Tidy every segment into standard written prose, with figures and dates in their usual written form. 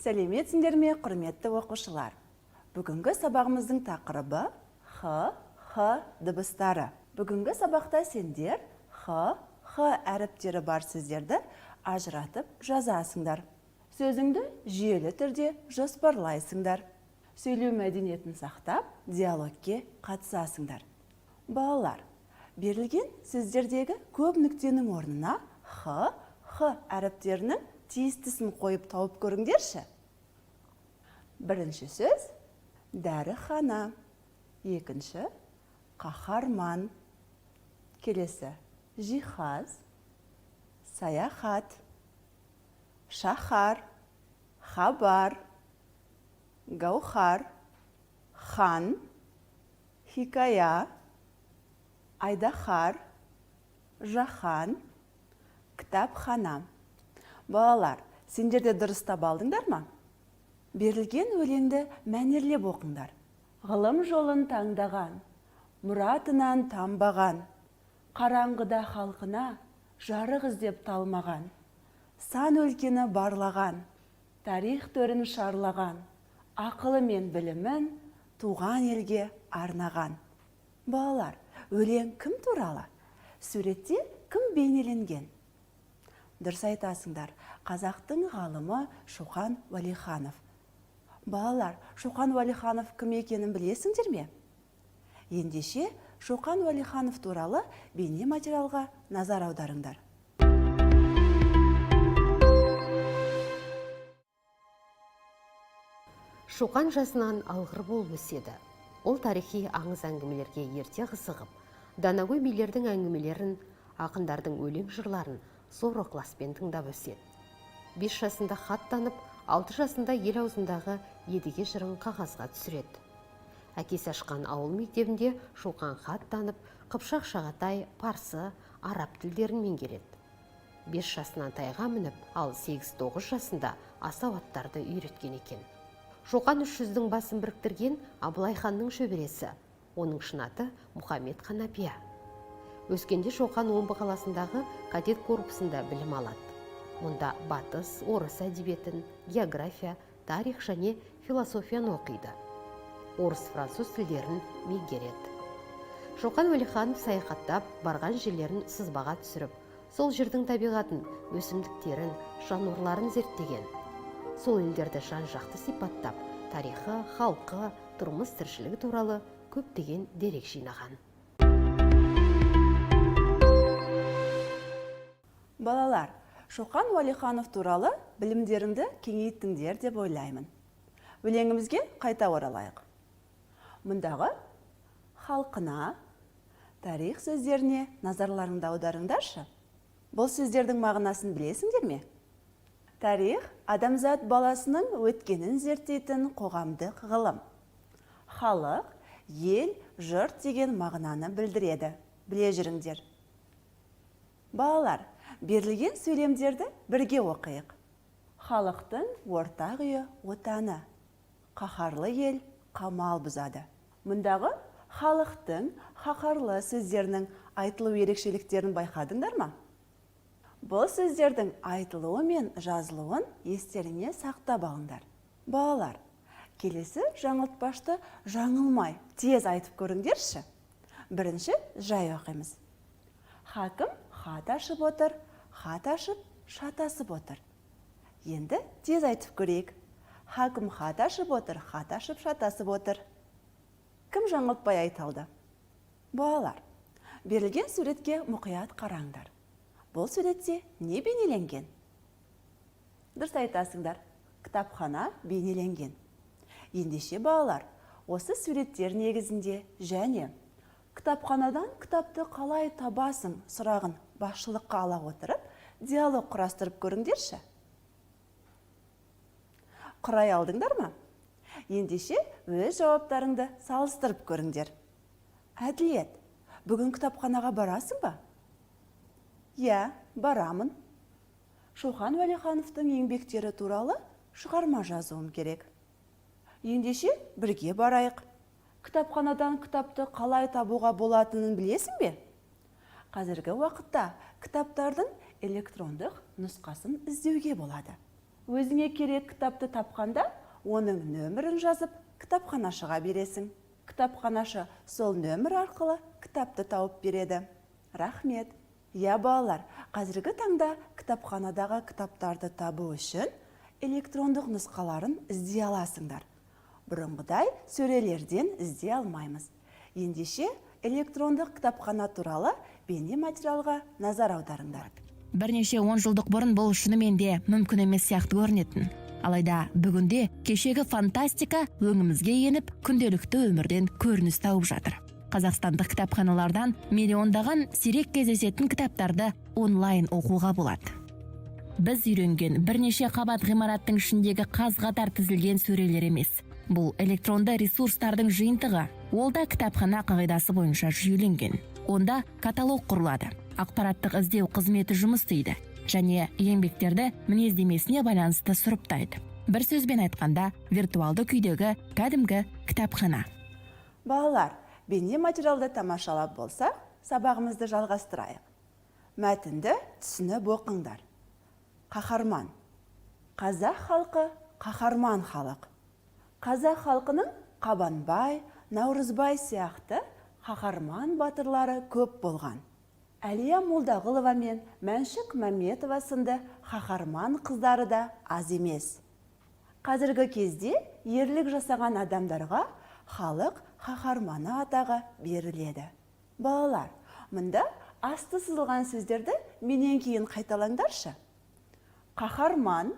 Сәлеметсіңдер ме, құрметті оқушылар? Бүгінгі сабағымыздың тақырыбы Х дыбыстары. Бүгінгі сабақта сендер Х әріптері бар сөздерді ажыратып жазасыңдар. Сөзіңді жүйелі түрде жоспарлайсыңдар. Сөйлеу мәдениетін сақтап, диалогке қатысасыңдар. Балалар, берілген сөздердегі көп нүктенің орнына Х әріптерінің тиістісін қойып тауып көріңдерші. Бірінші сөз дәріхана, екінші қаһарман, келесі жиһаз, саяхат, шаһар, хабар, гаухар, хан, хикая, айдахар, жаһан, кітапхана. Балалар, сендерде дұрыстап алдыңдар ма? Берілген өлеңді мәнерлеп оқыңдар. Ғылым жолын таңдаған, мұратынан тамбаған, қараңғыда халқына жарық іздеп талмаған, сан өлкені барлаған, тарих төрін шарлаған, ақылы мен білімін туған елге арнаған. Балалар, өлең кім туралы? Суретте кім бейнеленген? Дұрыс айтасыңдар, қазақтың ғалымы Шоқан Уәлиханов. Балалар, Шоқан Уәлиханов кім екенін білесіңдер ме? Ендеше Шоқан Уәлиханов туралы бейне материалға назар аударыңдар. Шоқан жасынан алғыр болып өседі. Ол тарихи аңыз әңгімелерге ерте қызығып, данагөй билердің әңгімелерін, ақындардың өлең жырларын зор ықыласпен тыңдап өседі. 5 жасында хат танып, 6 жасында ел аузындағы едіге жырын қағазға түсіреді. Әкесі ашқан ауыл мектебінде Шоқан хат танып, қыпшақ, шағатай, парсы, араб тілдерін меңгереді. 5 жасынан тайға мініп, ал 8-9 жасында асау аттарды үйреткен екен. Шоқан 300-дің басын біріктірген Абылай ханның шөбересі. Оның шын аты Мұхаммед Қанапия. Өскенде Шоқан Омбы қаласындағы кадет корпусында білім алады. Мұнда батыс, орыс әдебиетін, география, тарих және философияны оқиды. Орыс-француз тілдерін меңгереді. Шоқан Уәлиханов саяхаттап, барған жерлерін сызбаға түсіріп, сол жердің табиғатын, өсімдіктерін, жануарларын зерттеген. Сол елдерді жан-жақты сипаттап, тарихы, халқы, тұрмыс тіршілігі туралы көптеген дерек жинаған. Балалар, Шоқан Уәлиханов туралы білімдеріңді кеңейттіңдер деп ойлаймын. Өлеңімізге қайта оралайық. Мұндағы халқына, тарих сөздеріне назарларыңды аударыңдаршы. Бұл сөздердің мағынасын білесіңдер ме? Тарих адамзат баласының өткенін зерттейтін қоғамдық ғылым. Халық, ел, жұрт деген мағынаны білдіреді. Біле жүріңдер. Балалар, берілген сөйлемдерді бірге оқиық. Халықтың ортақ үйі отаны. Қаһарлы ел қамал бұзады. Мұндағы халықтың қаһарлы сөздерінің айтылу ерекшеліктерін байқадыңдар ма? Бұл сөздердің айтылуы мен жазылуын естеріңе сақтап алыңдар. Балалар, келесі жаңылтпашты жаңылмай тез айтып көріңдерші. Бірінші жай оқимыз. Хакім хат ашып отыр, хат ашып шатасып отыр. Енді тез айтып көрейік. Хакім хат ашып отыр, хат ашып шатасып отыр. Кім жаңылтпай айталды? Балалар, берілген суретке мұқият қараңдар. Бұл суретте не бейнеленген? Дұрыс айтасыңдар, кітапхана бейнеленген. Ендеше балалар, осы суреттер негізінде және кітапханадан кітапты қалай табасың сұрағын басшылыққа ала отырып, диалог құрастырып көріңдерші. Құрай алдыңдар ма? Ендеше өз жауаптарыңды салыстырып көріңдер. Әділет, бүгін кітапханаға барасың ба? Иә, барамын. Шоқан Уәлихановтың еңбектері туралы шығарма жазуым керек. Ендеше бірге барайық. Кітапханадан кітапты қалай табуға болатынын білесің бе? Қазіргі уақытта кітаптардың электрондық нұсқасын іздеуге болады. өзіңе керек кітапты тапқанда, оның нөмірін жазып, кітапханашыға бересің. Кітапханашы сол нөмір арқылы кітапты тауып береді. Рахмет. Я, балалар, қазіргі таңда кітапханадағы кітаптарды табу үшін электрондық нұсқаларын іздей аласыңдар. Бұрынғыдай сөрелерден іздей алмаймыз. Ендеше электрондық кітапхана туралы бейне материалға назар аударыңдар. Бірнеше 10 жылдық бұрын бұл шынымен де мүмкін емес сияқты көрінетін. Алайда бүгінде кешегі фантастика өңімізге еніп, күнделікті өмірден көрініс тауып жатыр. Қазақстандық кітапханалардан миллиондаған сирек кездесетін кітаптарды онлайн оқуға болады. Біз үйренген бірнеше қабат ғимараттың ішіндегі қаз-қатар тізілген сөрелер емес. Бұл электронды ресурстардың жиынтығы. Ол да кітапхана қағидасы бойынша жүйеленген. Онда каталог құрылады. Ақпараттық іздеу қызметі жұмыс істейді және еңбектерді мінездемесіне байланысты сұрыптайды. Бір сөзбен айтқанда, виртуалды күйдегі кәдімгі кітапхана. Балалар, бейне материалды тамашалап болса, сабағымызды жалғастырайық. Мәтінді түсініп оқыңдар. Қаһарман. Қазақ халқы қаһарман халық. Қазақ халқының Қабанбай, Наурызбай сияқты қаһарман батырлары көп болған. Әлия Молдағұлова мен Мәншік Мәметова сынды қаһарман қыздары да аз емес. Қазіргі кезде ерлік жасаған адамдарға халық қаһарманы атағы беріледі. Балалар, мұнда асты сызылған сөздерді менен кейін қайталаңдаршы. Қаһарман,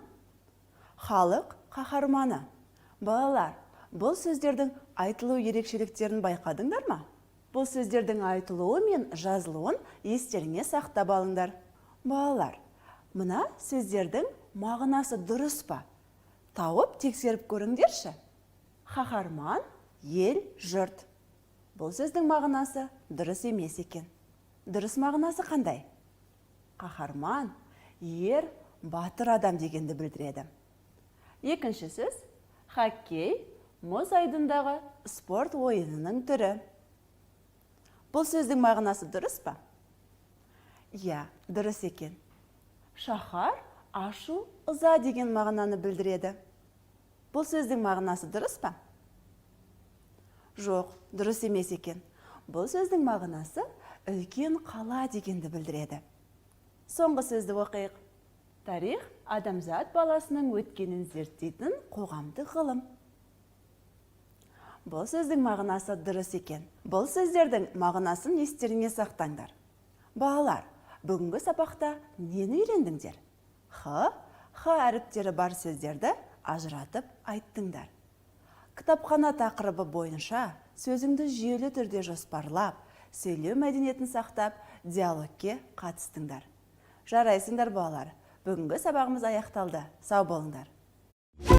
халық қаһарманы. Балалар, бұл сөздердің айтылу ерекшеліктерін байқадыңдар ма? Бұл сөздердің айтылуы мен жазылуын естеріңе сақтап алыңдар. Балалар, мына сөздердің мағынасы дұрыс па? Тауып тексеріп көріңдерші. Қаһарман, ел, жұрт. Бұл сөздің мағынасы дұрыс емес екен. Дұрыс мағынасы қандай? Қаһарман, ер, батыр адам дегенді білдіреді. Екінші сөз, хоккей, мұз айдындағы спорт ойынының түрі. Бұл сөздің мағынасы дұрыс па? Я, дұрыс екен. Шаһар, ашу, ыза деген мағынаны білдіреді. Бұл сөздің мағынасы дұрыс па? Жоқ, дұрыс емес екен. Бұл сөздің мағынасы үлкен қала дегенді білдіреді. Соңғы сөзді оқиық. Тарих адамзат баласының өткенін зерттейтін қоғамдық ғылым. Бұл сөздің мағынасы дұрыс екен. Бұл сөздердің мағынасын естеріңе сақтаңдар. Балалар, бүгінгі сабақта нені үйрендіңдер? Х әріптері бар сөздерді ажыратып айттыңдар. Кітапхана тақырыбы бойынша сөзіңді жүйелі түрде жоспарлап, сөйлеу мәдениетін сақтап, диалогке қатыстыңдар. Жарайсыңдар балалар. Бүгінгі сабағымыз аяқталды. Сау болыңдар.